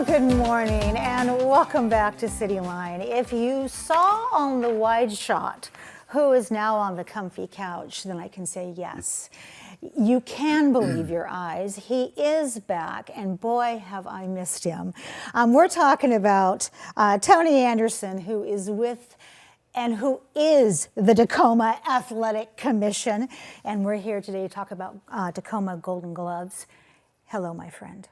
Well, good morning and welcome back to Cityline. If you saw on the wide shot who is now on the comfy couch, then I can say yes. You can believe your eyes. He is back, and boy, have I missed him. We're talking about Tony Anderson, who is with and who is the Tacoma Athletic Commission. And we're here today to talk about Tacoma Golden Gloves. Hello, my friend.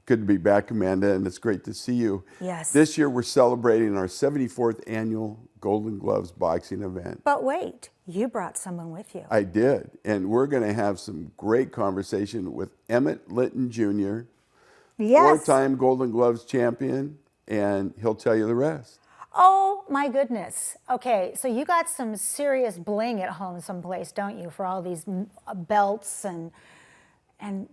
Good to be back, Amanda, and it's great to see you. Yes. This year we're celebrating our 74th annual Golden Gloves boxing event. But wait, you brought someone with you. I did, and we're going to have some great conversation with Emmett Litton Jr., Yes. four-time Golden Gloves champion, and he'll tell you the rest. Oh my goodness. Okay, so you got some serious bling at home someplace, don't you, for all these belts and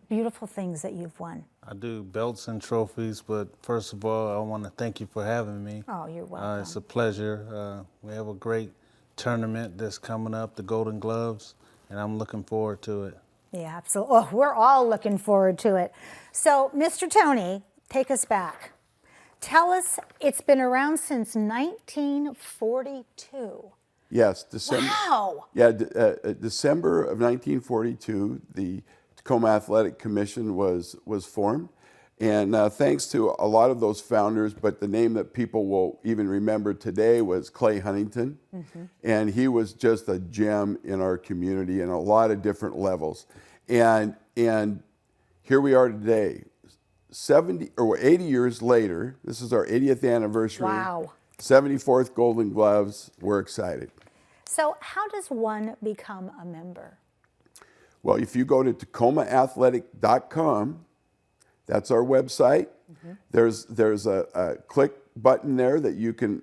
beautiful things that you've won. I do belts and trophies, but first of all, I want to thank you for having me. Oh, you're welcome. It's a pleasure. We have a great tournament that's coming up, the Golden Gloves, and I'm looking forward to it. Yeah, absolutely. Oh, we're all looking forward to it. So, Mr. Tony, take us back. Tell us, it's been around since 1942. Yes, December. Wow. Yeah, December of 1942, the Tacoma Athletic Commission was formed, and thanks to a lot of those founders, but the name that people will even remember today was Clay Huntington, and he was just a gem in our community in a lot of different levels, and here we are today, 70 or 80 years later. This is our 80th anniversary. Wow. 74th Golden Gloves. We're excited. So, how does one become a member? Well, if you go to tacomaathletic.com, that's our website. There's a click button there that you can,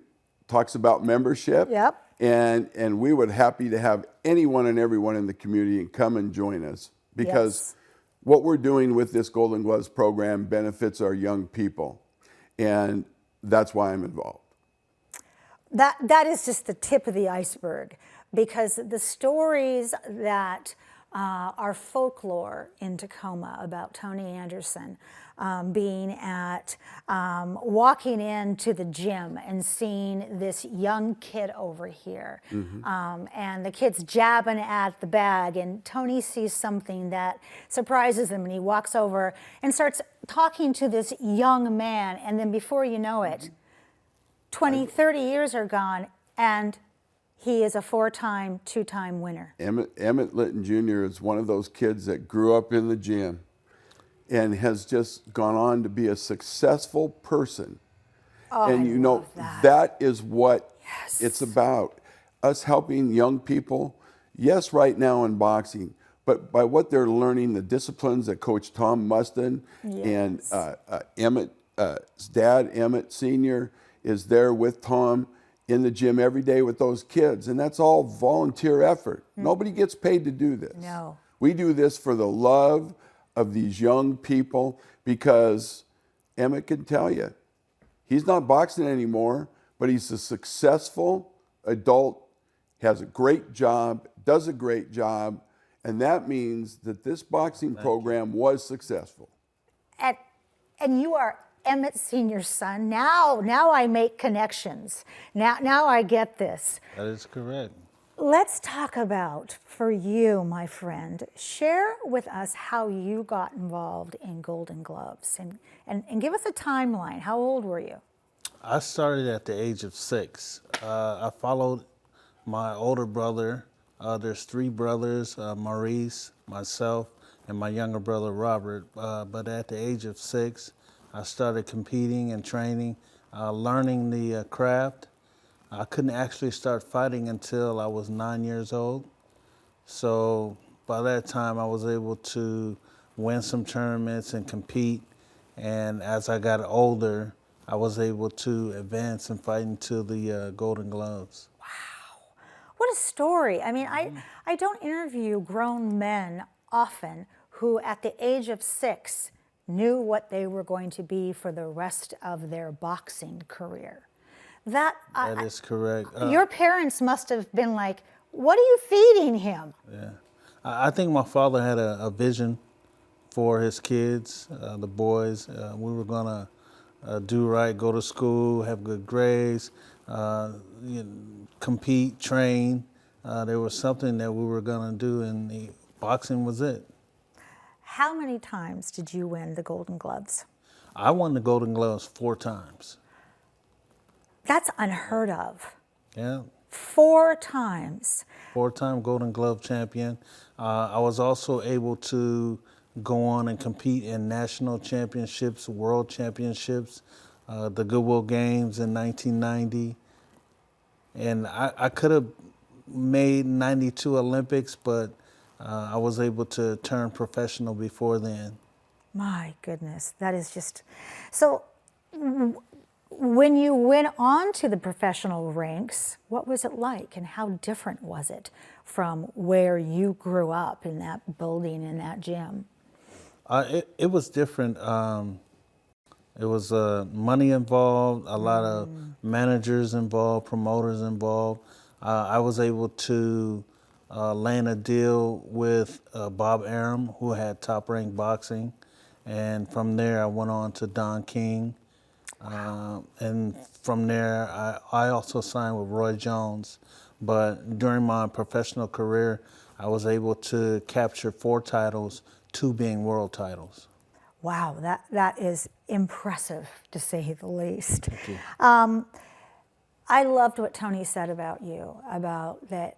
talks about membership. Yep. And we would happy to have anyone and everyone in the community and come and join us, because what we're doing with this Golden Gloves program benefits our young people. And that's why I'm involved. That is just the tip of the iceberg, because the stories that are folklore in Tacoma about Tony Anderson being at, walking into the gym and seeing this young kid over here, and the kid's jabbing at the bag, and Tony sees something that surprises him, and he walks over and starts talking to this young man, and then before you know it, 20, 30 years are gone, and he is a four-time, two-time winner. Emmett Litton Jr. is one of those kids that grew up in the gym and has just gone on to be a successful person. Oh, and you know, that is what it's about. Us helping young people, yes, right now in boxing, but by what they're learning, the disciplines that Coach Tom Mustin and Emmett's dad, Emmett Sr., is there with Tom in the gym every day with those kids, and that's all volunteer effort. Nobody gets paid to do this. No. We do this for the love of these young people, because Emmett can tell you, he's not boxing anymore, but he's a successful adult, has a great job, does a great job, and that means that this boxing program was successful. And you are Emmett Sr.'s son. Now I make connections. Now I get this. That is correct. Let's talk about, for you, my friend, share with us how you got involved in Golden Gloves, and give us a timeline. How old were you? I started at the age of 6. I followed my older brother. There's 3 brothers, Maurice, myself, and my younger brother, Robert. But at the age of 6, I started competing and training, learning the craft. I couldn't actually start fighting until I was 9 years old. So by that time, I was able to win some tournaments and compete. And as I got older, I was able to advance and fight into the Golden Gloves. Wow, what a story. I mean, I don't interview grown men often who at the age of 6 knew what they were going to be for the rest of their boxing career. That is correct. Your parents must have been like, what are you feeding him? Yeah, I think my father had a vision for his kids, the boys. We were gonna do right, go to school, have good grades, you know, compete, train. There was something that we were going to do, and the boxing was it. How many times did you win the Golden Gloves? I won the Golden Gloves 4 times. That's unheard of. Yeah. 4 times. 4-time Golden Glove champion. I was also able to go on and compete in national championships, world championships, the Goodwill Games in 1990. And I could have made 92 Olympics, but I was able to turn professional before then. My goodness, that is just so. When you went on to the professional ranks, what was it like, and how different was it from where you grew up in that building, in that gym? It was different. It was money involved, a lot of managers involved, promoters involved. I was able to land a deal with Bob Arum, who had Top Rank Boxing. And from there, I went on to Don King. And from there, I also signed with Roy Jones. But during my professional career, I was able to capture 4 titles, 2 being world titles. Wow, that is impressive, to say the least. Thank you. I loved what Tony said about you, about that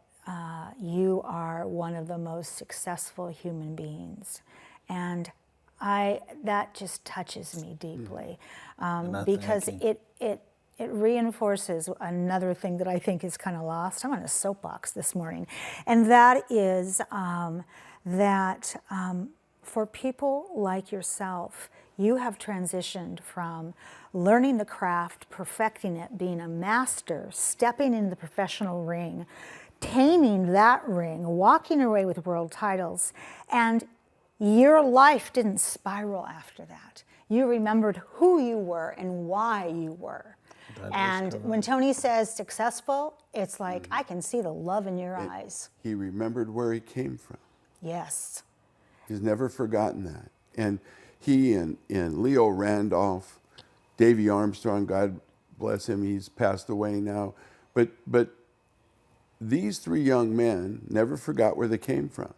you are one of the most successful human beings. And that just touches me deeply, because it reinforces another thing that I think is kind of lost. I'm on a soapbox this morning, and that is that for people like yourself, you have transitioned from learning the craft, perfecting it, being a master, stepping into the professional ring, taming that ring, walking away with world titles, and your life didn't spiral after that. You remembered who you were and why you were. And when Tony says successful, it's like, I can see the love in your eyes. He remembered where he came from. Yes. He's never forgotten that. And he and Leo Randolph, Davy Armstrong, God bless him, he's passed away now. But these 3 young men never forgot where they came from.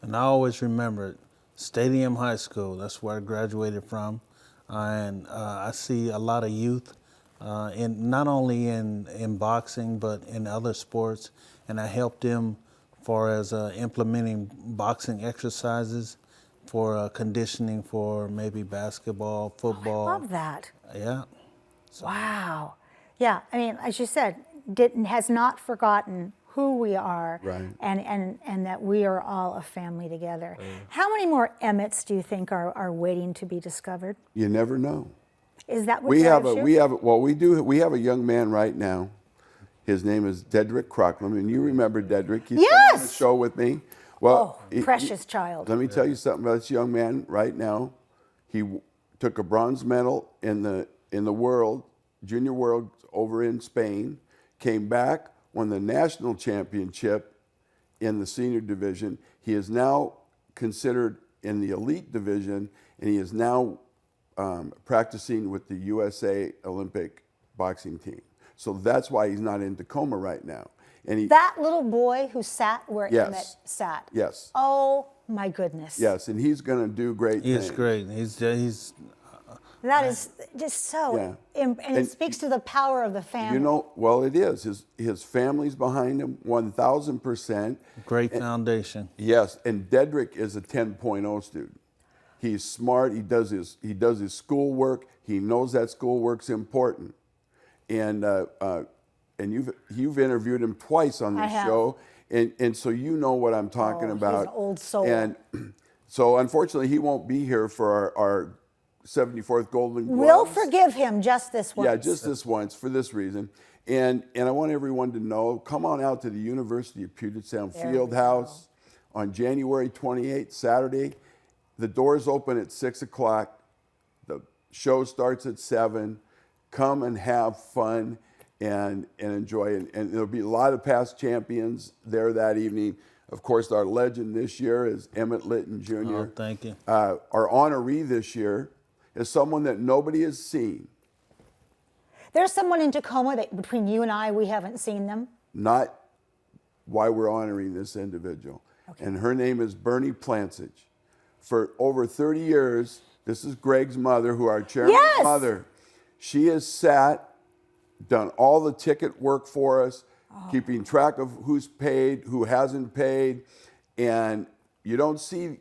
And I always remember Stadium High School. That's where I graduated from. And I see a lot of youth, not only in boxing, but in other sports. And I help them as implementing boxing exercises for conditioning for maybe basketball, football. I love that. Yeah. Wow. Yeah, I mean, as you said, has not forgotten who we are, right, and that we are all a family together. How many more Emmets do you think are waiting to be discovered? You never know. Is that what we have drives you? We have a young man right now. His name is Dedrick Crocklam, and you remember Dedrick. He's Yes! been on the show with me. Well, precious child. Let me tell you something about this young man right now. He took a bronze medal in the world, junior world over in Spain, came back, won the national championship in the senior division. He is now considered in the elite division, and he is now practicing with the USA Olympic boxing team. So that's why he's not in Tacoma right now. And that little boy who sat where yes, Emmett sat. Yes. Oh my goodness. Yes, and he's going to do great things. He's great. He's That is just so, Yeah. and it speaks to the power of the family. You know, well, it is. His family's behind him 1,000%. Great foundation. Yes, and Dedrick is a 10.0 student. He's smart. He does his schoolwork. He knows that schoolwork's important. And you've interviewed him twice on this show, and so you know what I'm talking about. He's an old soul. And so unfortunately, he won't be here for our 74th Golden Gloves. We'll forgive him just this once. Yeah, just this once for this reason. And I want everyone to know, come on out to the University of Puget Sound Fieldhouse on January 28th, Saturday. The doors open at 6 o'clock. The show starts at 7. Come and have fun and enjoy it. And there'll be a lot of past champions there that evening. Of course, our legend this year is Emmett Litton Jr. Oh, thank you. Our honoree this year is someone that nobody has seen. There's someone in Tacoma that between you and I, we haven't seen them. Not why we're honoring this individual. Okay. And her name is Bernie Plancich. For over 30 years, this is Greg's mother, who our chairman's Yes! mother. She has sat, done all the ticket work for us, keeping track of who's paid, who hasn't paid, and you don't see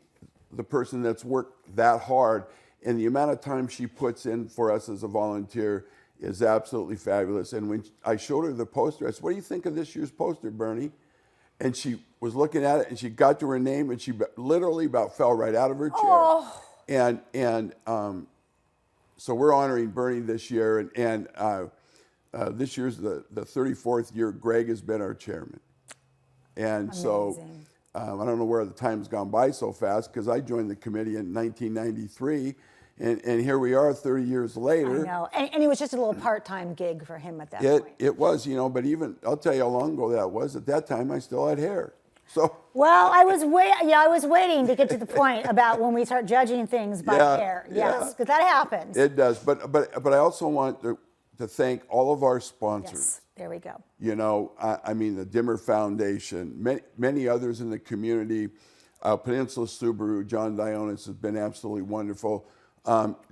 the person that's worked that hard, and the amount of time she puts in for us as a volunteer is absolutely fabulous. And when I showed her the poster, I said, "What do you think of this year's poster, Bernie?" And she was looking at it, and she got to her name, and she literally about fell right out of her chair. Oh. So we're honoring Bernie this year, and this year's the 34th year Greg has been our chairman. And so Amazing. I don't know where the time's gone by so fast, because I joined the committee in 1993, and here we are 30 years later. I know. And it was just a little part-time gig for him at that point. It was, but even, I'll tell you how long ago that was. At that time, I still had hair. So. Well, I was waiting to get to the point about when we start judging things by hair. Yes, because that happens. It does, but I also want to thank all of our sponsors. Yes, there we go. I mean, the Dimmer Foundation, many others in the community. Peninsula Subaru, John Dionis has been absolutely wonderful.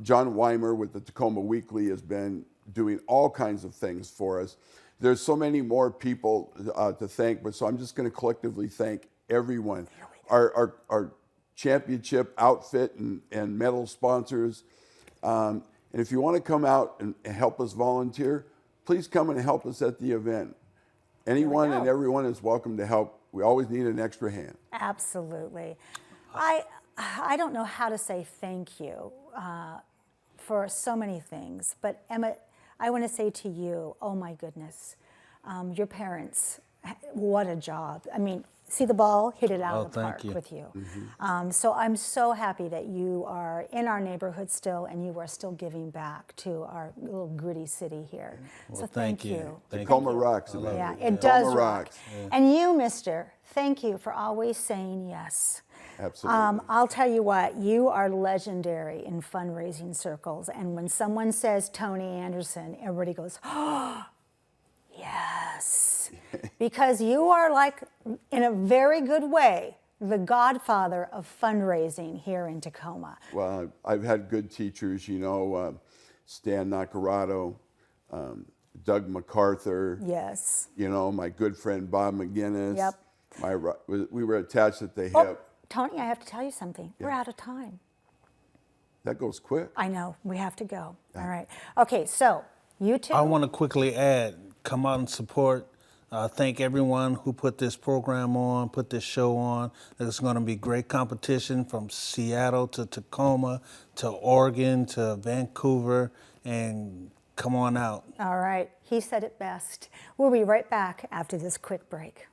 John Weimer with the Tacoma Weekly has been doing all kinds of things for us. There's so many more people to thank, but so I'm just going to collectively thank everyone. Our championship outfit and medal sponsors. And if you want to come out and help us volunteer, please come and help us at the event. Anyone and everyone is welcome to help. We always need an extra hand. Absolutely. I don't know how to say thank you for so many things, but Emma, I want to say to you, oh my goodness, your parents, what a job. I mean, see the ball, hit it out of the park with you. Mm-hmm. So I'm so happy that you are in our neighborhood still, and you are still giving back to our little gritty city here. Well, so thank you. Tacoma rocks. Yeah, it does rock. Yeah. And you, mister, thank you for always saying yes. Absolutely. I'll tell you what, you are legendary in fundraising circles. And when someone says Tony Anderson, everybody goes, oh, yes. Because you are, like, in a very good way, the godfather of fundraising here in Tacoma. Well, I've had good teachers, Stan Nacarado, Doug MacArthur. Yes. My good friend Bob McGinnis. Yep. We were attached at the hip. Oh, Tony, I have to tell you something. Yeah. We're out of time. That goes quick. I know. We have to go. All right. Okay, so you two. I want to quickly add, come out and support. Thank everyone who put this program on, put this show on. There's going to be great competition from Seattle to Tacoma to Oregon to Vancouver, and come on out. All right. He said it best. We'll be right back after this quick break.